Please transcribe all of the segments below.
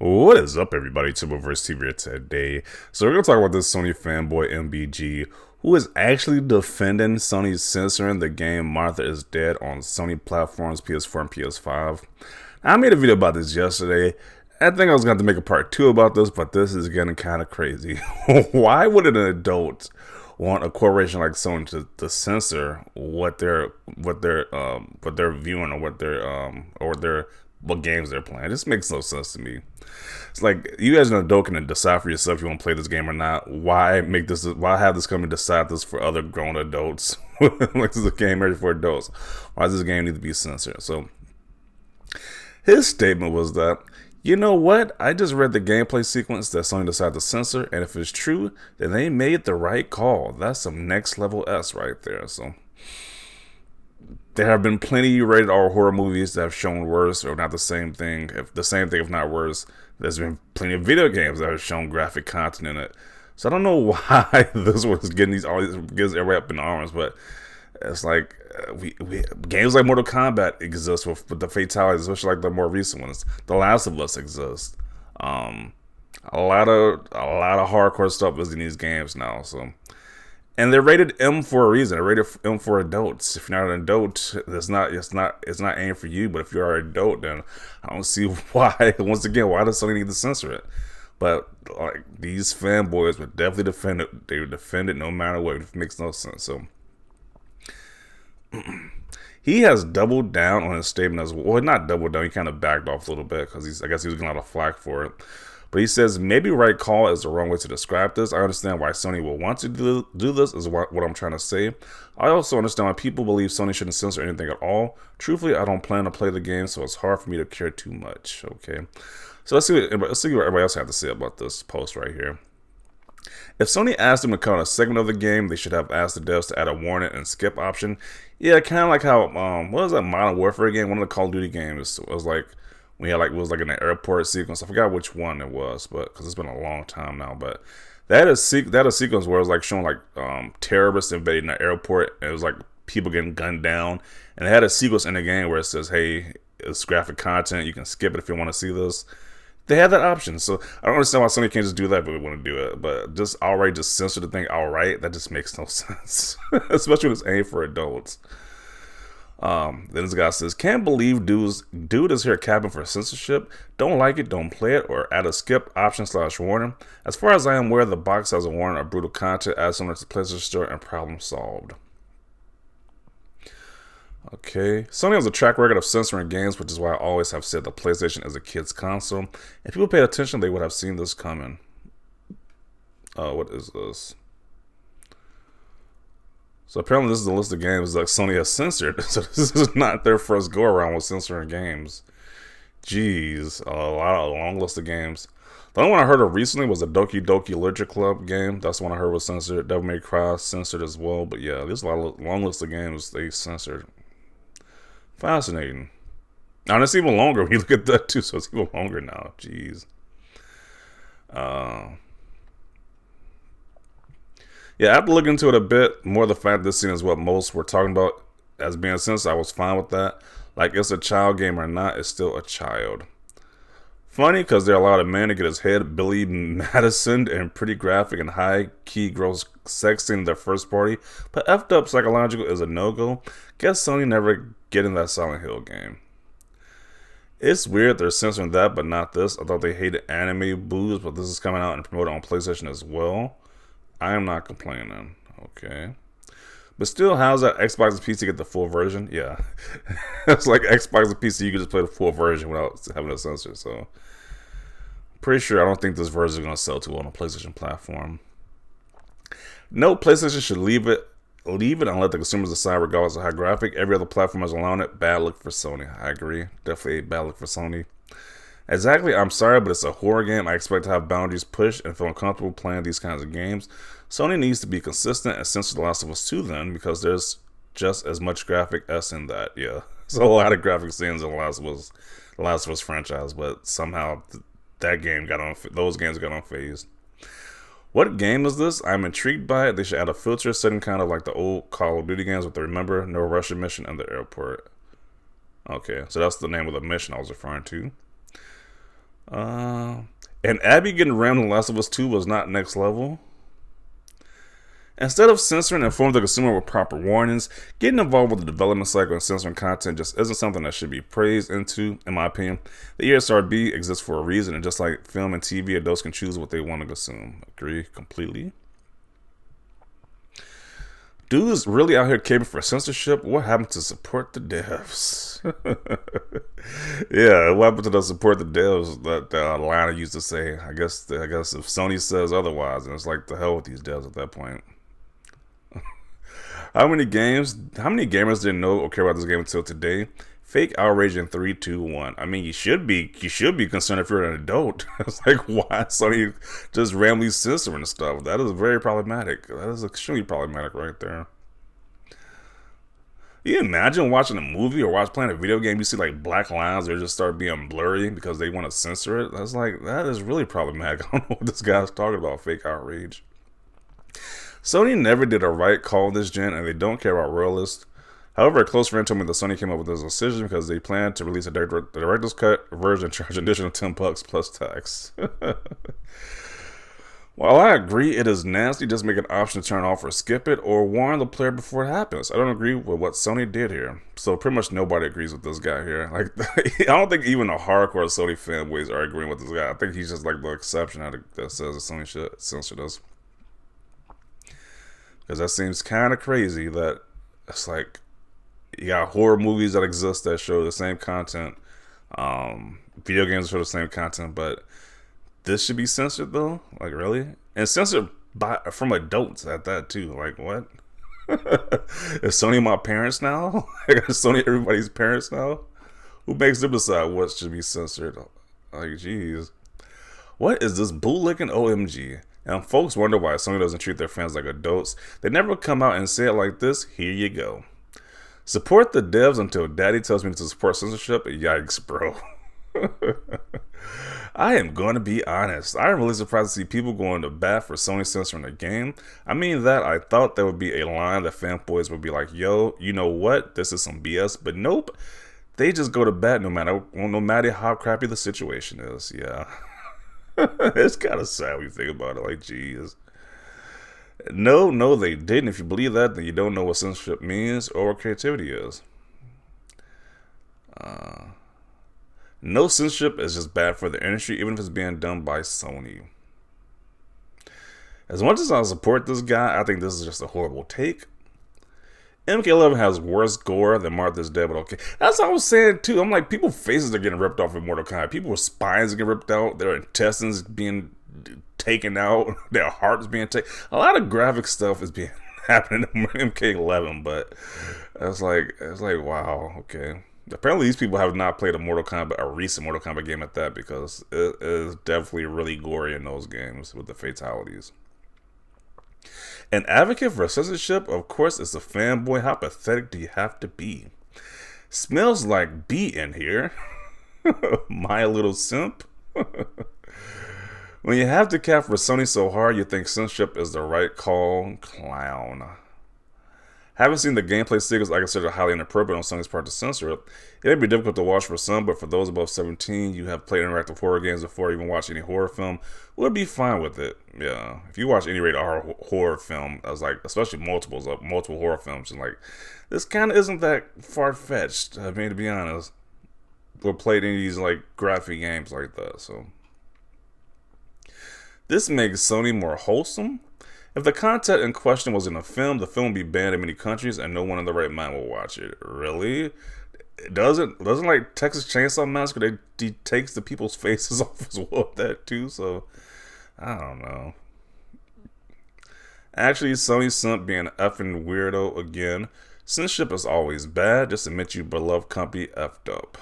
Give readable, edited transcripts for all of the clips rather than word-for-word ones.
What is up, everybody? Tuberverse TV here today. So we're gonna talk about this Sony fanboy MBG, who is actually defending Sony censoring the game Martha is Dead on Sony platforms PS4 and PS5. I made a video about this yesterday. I think I was going to make a part 2 about this, but this is getting kind of crazy. Why would an adult want a corporation like Sony to censor what they're viewing or what games they're playing? It just makes no sense to me. It's like you as an adult can decide for yourself if you want to play this game or not. Why make this? Why have this company decide this for other grown adults? Like this is a game ready for adults. Why does this game need to be censored? So his statement was that, you know what? I just read the gameplay sequence that Sony decided to censor, and if it's true, then they made the right call. That's some next level S right there. So there have been plenty rated R horror movies that have shown worse or not the same thing. If the same thing, if not worse, there's been plenty of video games that have shown graphic content in it. So I don't know why this was getting gets everybody up in arms, but it's like we games like Mortal Kombat exist with the fatalities, especially like the more recent ones. The Last of Us exists. A lot of hardcore stuff is in these games now. So. And they're rated M for a reason. They're rated M for adults. If you're not an adult, it's not aimed for you. But if you're an adult, then I don't see why. Once again, why does Sony need to censor it? But like these fanboys would definitely defend it. They would defend it no matter what. It makes no sense. So he has doubled down on his statement as well. Not doubled down. He kind of backed off a little bit because I guess he was getting a lot of flack for it. But he says, maybe right call is the wrong way to describe this. I understand why Sony will want to do this, is what I'm trying to say. I also understand why people believe Sony shouldn't censor anything at all. Truthfully, I don't plan to play the game, so it's hard for me to care too much. Okay, so let's see what everybody else has to say about this post right here. If Sony asked them to cut a segment of the game, they should have asked the devs to add a warning and skip option. Yeah, kind of like how, what was that Modern Warfare game? One of the Call of Duty games was like, we had it was like in an airport sequence. I forgot which one it was, but because it's been a long time now. But that is a sequence where it was like showing like terrorists invading an airport, and it was like people getting gunned down. And they had a sequence in the game where it says, "Hey, it's graphic content. You can skip it if you want to see this." They had that option, so I don't understand why Sony can't just do that, but we want to do it. But just outright just censor the thing outright, that just makes no sense, especially when it's aimed for adults. Then this guy says, can't believe dude is here capping for censorship. Don't like it, don't play it, or add a skip option / warning. As far as I am aware, the box has a warning of brutal content, add something to the PlayStation Store, and problem solved. Okay, Sony has a track record of censoring games, which is why I always have said the PlayStation is a kid's console. If people paid attention, they would have seen this coming. What is this? So apparently this is the list of games that Sony has censored. So this is not their first go around with censoring games. Jeez, a long list of games. The only one I heard of recently was the Doki Doki Literature Club game. That's the one I heard was censored. Devil May Cry censored as well. But yeah, there's a long list of games they censored. Fascinating. And it's even longer when you look at that too. So it's even longer now. Jeez. Yeah, I have to look into it a bit more. The fact this scene is what most were talking about as being censored, I was fine with that. Like, it's a child game or not, it's still a child. Funny, because there are a lot of men to get his head Billy Madison and pretty graphic and high-key gross sex scene in their first party, but effed up psychological is a no-go. Guess Sony never getting that Silent Hill game. It's weird they're censoring that, but not this. I thought they hated anime boobs, but this is coming out and promoted on PlayStation as well. I am not complaining. Okay. But still, how's that Xbox and PC get the full version? Yeah. It's like Xbox and PC, you can just play the full version without having a censor. So, pretty sure I don't think this version is going to sell too well on a PlayStation platform. No, PlayStation should leave it and let the consumers decide regardless of how graphic. Every other platform is allowing it. Bad look for Sony. I agree. Definitely a bad look for Sony. Exactly, I'm sorry, but it's a horror game. I expect to have boundaries pushed and feel uncomfortable playing these kinds of games. Sony needs to be consistent and censor The Last of Us 2 then, because there's just as much graphic S in that. Yeah, there's a lot of graphic scenes in The Last of Us franchise, but somehow those games got unfazed. What game is this? I'm intrigued by it. They should add a filter setting kind of like the old Call of Duty games with the Remember, No Russian mission, and the airport. Okay, so that's the name of the mission I was referring to. And Abby getting rammed in Last of Us 2 was not next level. Instead of censoring, inform the consumer with proper warnings. Getting involved with the development cycle and censoring content just isn't something that should be praised into, in my opinion. The ESRB exists for a reason, and just like film and TV, adults can choose what they want to consume. Agree completely. Dudes really out here caping for censorship? What happened to support the devs? Yeah, what happened to the support the devs that Lana used to say? I guess if Sony says otherwise, then it's like the hell with these devs at that point. How many gamers didn't know or care about this game until today? Fake outrage in 3, 2, 1. I mean, you should be concerned if you're an adult. It's like, why Sony just randomly censoring stuff? That is very problematic. That is extremely problematic right there. You imagine watching a movie or playing a video game, you see like black lines that just start being blurry because they want to censor it. That is really problematic. I don't know what this guy's talking about, fake outrage. Sony never did a right call this gen, and they don't care about royalists. However, a close friend told me that Sony came up with this decision because they plan to release the director's cut version, charge an additional $10 plus tax. While I agree it is nasty, just make an option to turn off or skip it, or warn the player before it happens. I don't agree with what Sony did here. So pretty much nobody agrees with this guy here. Like, I don't think even the hardcore Sony fanboys are agreeing with this guy. I think he's just like the exception that says that Sony should censor this. Because that seems kind of crazy that it's like, you got horror movies that exist that show the same content. Video games show the same content, but this should be censored though? Like, really? And censored from adults at that too. Like, what? Is Sony my parents now? Is Sony everybody's parents now? Who makes them decide what should be censored? Like, jeez. What is this bootlicking OMG? And folks wonder why Sony doesn't treat their fans like adults. They never come out and say it like this. Here you go. Support the devs until daddy tells me to support censorship. Yikes, bro. I am going to be honest. I am really surprised to see people going to bat for Sony censoring the game. I mean that I thought there would be a line that fanboys would be like, yo, you know what? This is some BS. But nope. They just go to bat no matter how crappy the situation is. Yeah. It's kind of sad when you think about it. Like, geez. No, they didn't. If you believe that, then you don't know what censorship means or what creativity is. No censorship is just bad for the industry, even if it's being done by Sony. As much as I support this guy, I think this is just a horrible take. MK11 has worse gore than Martha's Dead, but okay. That's what I was saying too. I'm like, people's faces are getting ripped off in Mortal Kombat. People's spines are getting ripped out. Their intestines being taken out. Their hearts being taken. A lot of graphic stuff is being happening in MK11, but it's like wow, okay. Apparently these people have not played a recent Mortal Kombat game at that, because it is definitely really gory in those games with the fatalities. An advocate for censorship, of course, is a fanboy. How pathetic do you have to be? Smells like bee in here. My little simp. When you have to cap for Sony so hard, you think censorship is the right call. Clown. Haven't seen the gameplay sequence I consider highly inappropriate on Sony's part to censor it. It may be difficult to watch for some, but for those above 17, you have played interactive horror games before, even watch any horror film, would be fine with it. Yeah, if you watch any rated R horror film, I was like, especially multiple horror films, and like, this kind of isn't that far-fetched. I mean, to be honest, or played any of these like graphic games like that. So this makes Sony more wholesome. If the content in question was in a film, the film would be banned in many countries and no one in the right mind will watch it. Really? Doesn't like Texas Chainsaw Massacre, he takes the people's faces off as well, that too, so I don't know. Actually, Sony simp being an effing weirdo again. Censorship is always bad, just admit you beloved company effed up.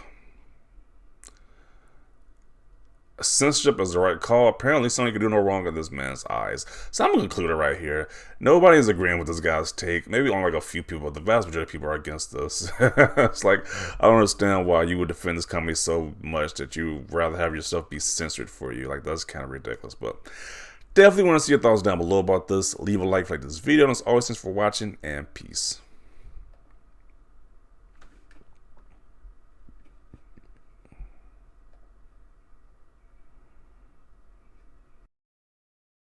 Censorship is the right call. Apparently, Sony can do no wrong in this man's eyes. So I'm going to conclude it right here. Nobody is agreeing with this guy's take. Maybe only like a few people. The vast majority of people are against this. It's like, I don't understand why you would defend this company so much that you rather have yourself be censored for you. Like, that's kind of ridiculous. But definitely want to see your thoughts down below about this. Leave a like this video. And as always, thanks for watching, and peace.